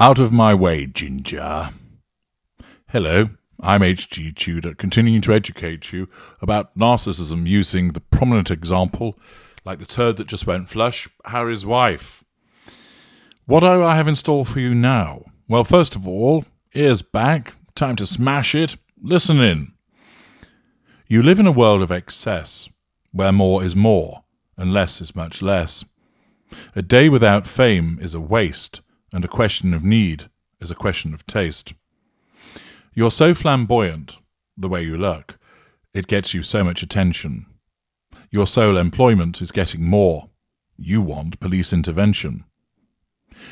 Out of my way, Ginger. Hello, I'm H.G. Tudor, continuing to educate you about narcissism using the prominent example, like the turd that just went flush, Harry's wife. What do I have in store for you now? Well, first of all, ears back, time to smash it, listen in. You live in a world of excess, where more is more, and less is much less. A day without fame is a waste, and a question of need is a question of taste. You're so flamboyant, the way you look, it gets you so much attention. Your sole employment is getting more. You want police intervention.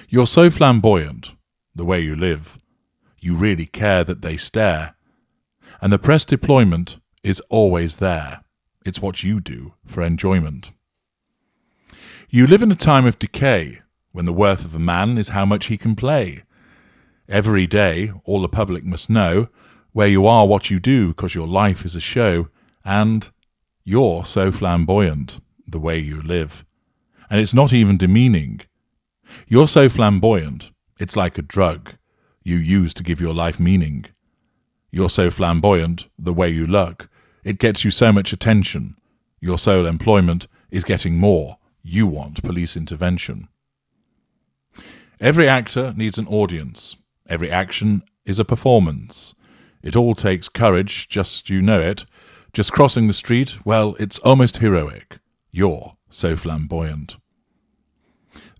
You're so flamboyant, the way you live, you really care that they stare. And the press deployment is always there. It's what you do for enjoyment. You live in a time of decay, when the worth of a man is how much he can play. Every day, all the public must know where you are, what you do, because your life is a show, and you're so flamboyant, the way you live. And it's not even demeaning. You're so flamboyant, it's like a drug you use to give your life meaning. You're so flamboyant, the way you look, it gets you so much attention. Your sole employment is getting more. You want police intervention. Every actor needs an audience. Every action is a performance. It all takes courage, just you know it. Just crossing the street, well, it's almost heroic. You're so flamboyant.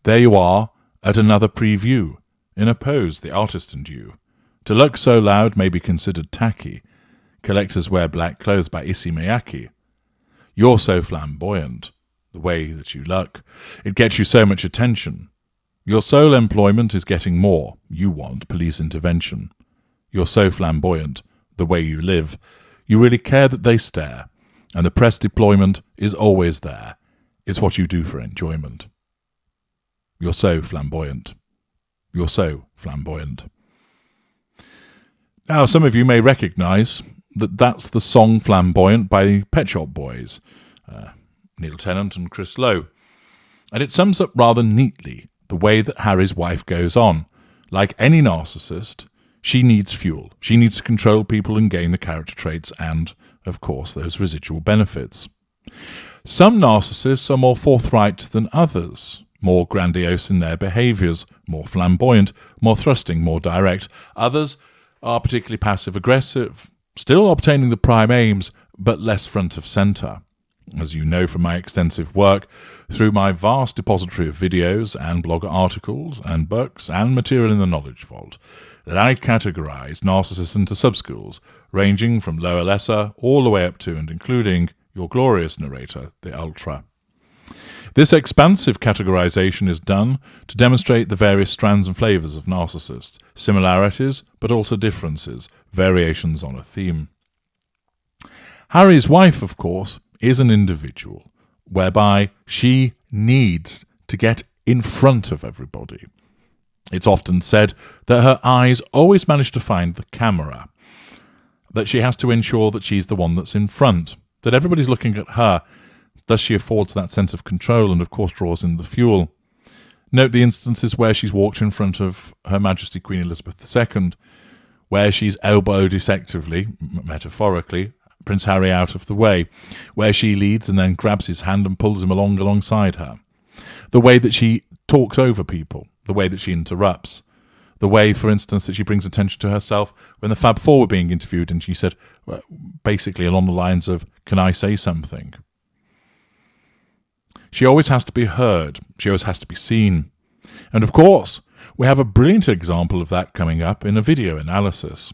There you are, at another preview, in a pose, the artist and you. To look so loud may be considered tacky. Collectors wear black clothes by Issey Miyake. You're so flamboyant, the way that you look. It gets you so much attention. Your sole employment is getting more. You want police intervention. You're so flamboyant, the way you live. You really care that they stare. And the press deployment is always there. It's what you do for enjoyment. You're so flamboyant. You're so flamboyant. Now, some of you may recognise that that's the song Flamboyant by the Pet Shop Boys, Neil Tennant and Chris Lowe. And it sums up rather neatly the way that Harry's wife goes on. Like any narcissist, she needs fuel. She needs to control people and gain the character traits and, of course, those residual benefits. Some narcissists are more forthright than others, more grandiose in their behaviours, more flamboyant, more thrusting, more direct. Others are particularly passive-aggressive, still obtaining the prime aims, but less front of centre. As you know from my extensive work, through my vast depository of videos and blog articles and books and material in the Knowledge Vault, that I categorise narcissists into subschools, ranging from lower lesser all the way up to and including your glorious narrator, the Ultra. This expansive categorisation is done to demonstrate the various strands and flavours of narcissists, similarities but also differences, variations on a theme. Harry's wife, of course, is an individual, whereby she needs to get in front of everybody. It's often said that her eyes always manage to find the camera, that she has to ensure that she's the one that's in front, that everybody's looking at her. Thus she affords that sense of control and, of course, draws in the fuel. Note the instances where she's walked in front of Her Majesty Queen Elizabeth II, where she's elbowed effectively, metaphorically, Prince Harry out of the way, where she leads and then grabs his hand and pulls him alongside her. The way that she talks over people, the way that she interrupts, the way, for instance, that she brings attention to herself when the Fab Four were being interviewed and she said, basically along the lines of, "Can I say something?" She always has to be heard. She always has to be seen. And of course, we have a brilliant example of that coming up in a video analysis.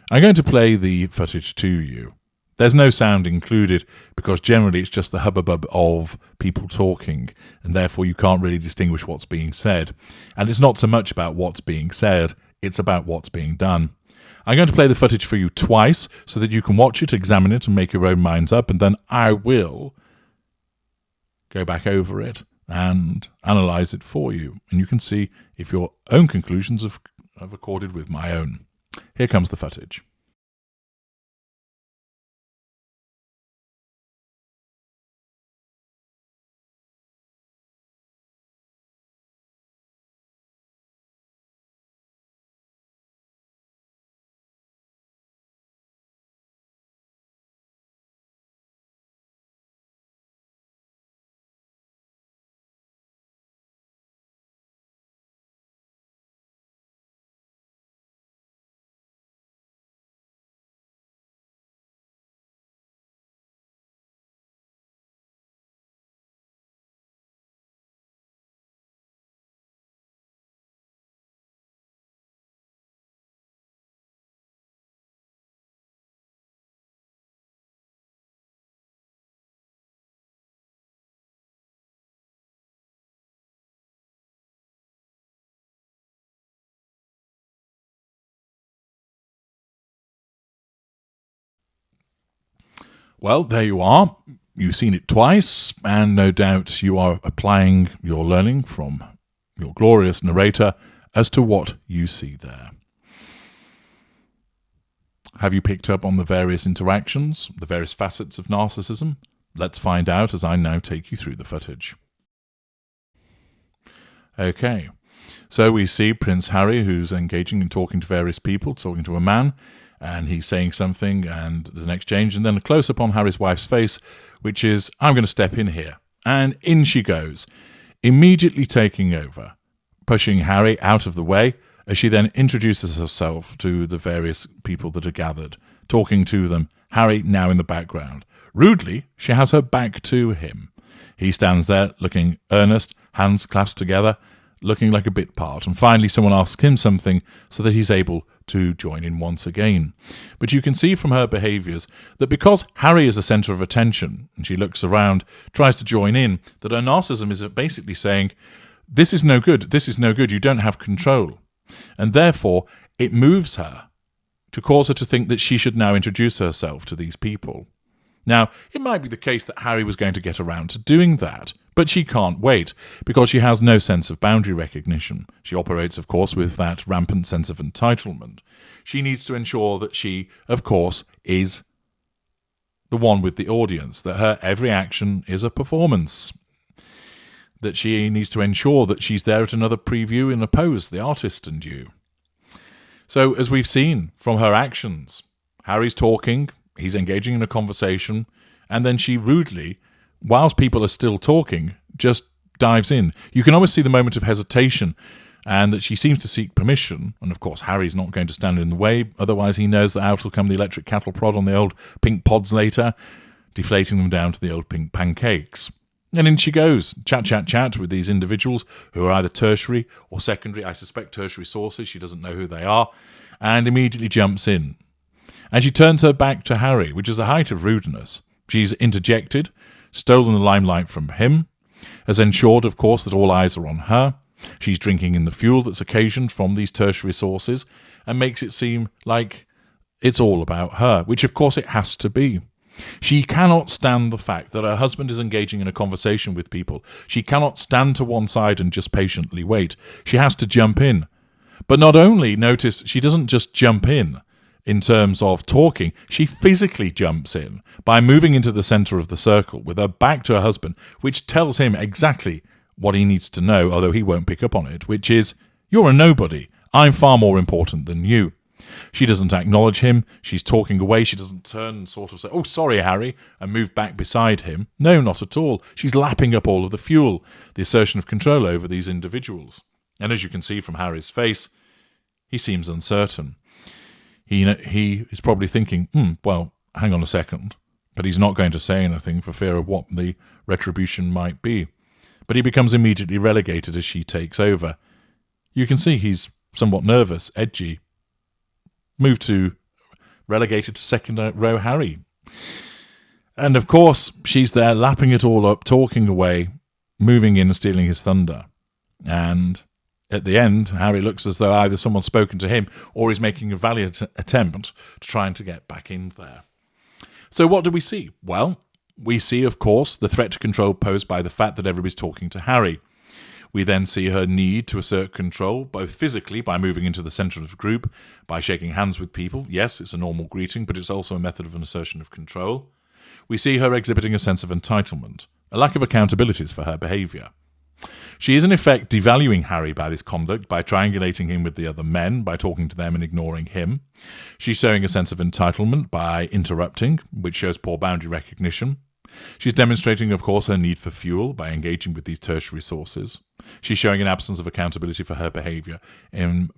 I'm going to play the footage to you. There's no sound included because generally it's just the hubbub of people talking, and therefore you can't really distinguish what's being said. And it's not so much about what's being said, it's about what's being done. I'm going to play the footage for you twice so that you can watch it, examine it, and make your own minds up, and then I will go back over it and analyse it for you. And you can see if your own conclusions have accorded with my own. Here comes the footage. Well, there you are. You've seen it twice, and no doubt you are applying your learning from your glorious narrator as to what you see there. Have you picked up on the various interactions, the various facets of narcissism? Let's find out as I now take you through the footage. Okay, so we see Prince Harry, who's engaging and talking to various people, talking to a man, and he's saying something, and there's an exchange, and then a close-up on Harry's wife's face, which is, I'm going to step in here. And in she goes, immediately taking over, pushing Harry out of the way, as she then introduces herself to the various people that are gathered, talking to them, Harry now in the background. Rudely, she has her back to him. He stands there looking earnest, hands clasped together, looking like a bit part, and finally someone asks him something so that he's able to join in once again. But you can see from her behaviours that because Harry is the centre of attention, and she looks around, tries to join in, that her narcissism is basically saying, this is no good, you don't have control. And therefore, it moves her to cause her to think that she should now introduce herself to these people. Now, it might be the case that Harry was going to get around to doing that, but she can't wait, because she has no sense of boundary recognition. She operates, of course, with that rampant sense of entitlement. She needs to ensure that she, of course, is the one with the audience, that her every action is a performance, that she needs to ensure that she's there at another preview in a pose, the artist and you. So, as we've seen from her actions, Harry's talking, he's engaging in a conversation, and then she rudely, whilst people are still talking, just dives in. You can almost see the moment of hesitation, and that she seems to seek permission. And of course, Harry's not going to stand in the way, otherwise he knows that out will come the electric cattle prod on the old pink pods later, deflating them down to the old pink pancakes. And in she goes, chat with these individuals who are either tertiary or secondary, I suspect tertiary sources, she doesn't know who they are, and immediately jumps in. And she turns her back to Harry, which is the height of rudeness. She's interjected, stolen the limelight from him, has ensured, of course, that all eyes are on her. She's drinking in the fuel that's occasioned from these tertiary sources, and makes it seem like it's all about her, which of course it has to be. She cannot stand the fact that her husband is engaging in a conversation with people. She cannot stand to one side and just patiently wait. She has to jump in. But not only, notice, she doesn't just jump in terms of talking, she physically jumps in by moving into the centre of the circle with her back to her husband, which tells him exactly what he needs to know, although he won't pick up on it, which is, you're a nobody. I'm far more important than you. She doesn't acknowledge him. She's talking away. She doesn't turn and sort of say, oh, sorry, Harry, and move back beside him. No, not at all. She's lapping up all of the fuel, the assertion of control over these individuals. And as you can see from Harry's face, he seems uncertain. He is probably thinking, well, hang on a second. But he's not going to say anything for fear of what the retribution might be. But he becomes immediately relegated as she takes over. You can see he's somewhat nervous, edgy. Moved to relegated to second row Harry. And of course, she's there lapping it all up, talking away, moving in and stealing his thunder. And at the end, Harry looks as though either someone's spoken to him or he's making a valiant attempt to try and to get back in there. So what do we see? Well, we see, of course, the threat to control posed by the fact that everybody's talking to Harry. We then see her need to assert control, both physically by moving into the centre of the group, by shaking hands with people. Yes, it's a normal greeting, but it's also a method of an assertion of control. We see her exhibiting a sense of entitlement, a lack of accountabilities for her behaviour. She is in effect devaluing Harry by this conduct, by triangulating him with the other men, by talking to them and ignoring him. She's showing a sense of entitlement by interrupting, which shows poor boundary recognition. She's demonstrating, of course, her need for fuel by engaging with these tertiary sources. She's showing an absence of accountability for her behaviour in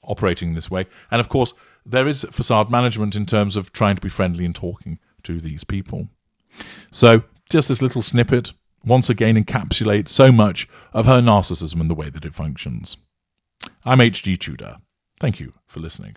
operating this way. And, of course, there is facade management in terms of trying to be friendly and talking to these people. So, just this little snippet once again encapsulates so much of her narcissism and the way that it functions. I'm H.G. Tudor. Thank you for listening.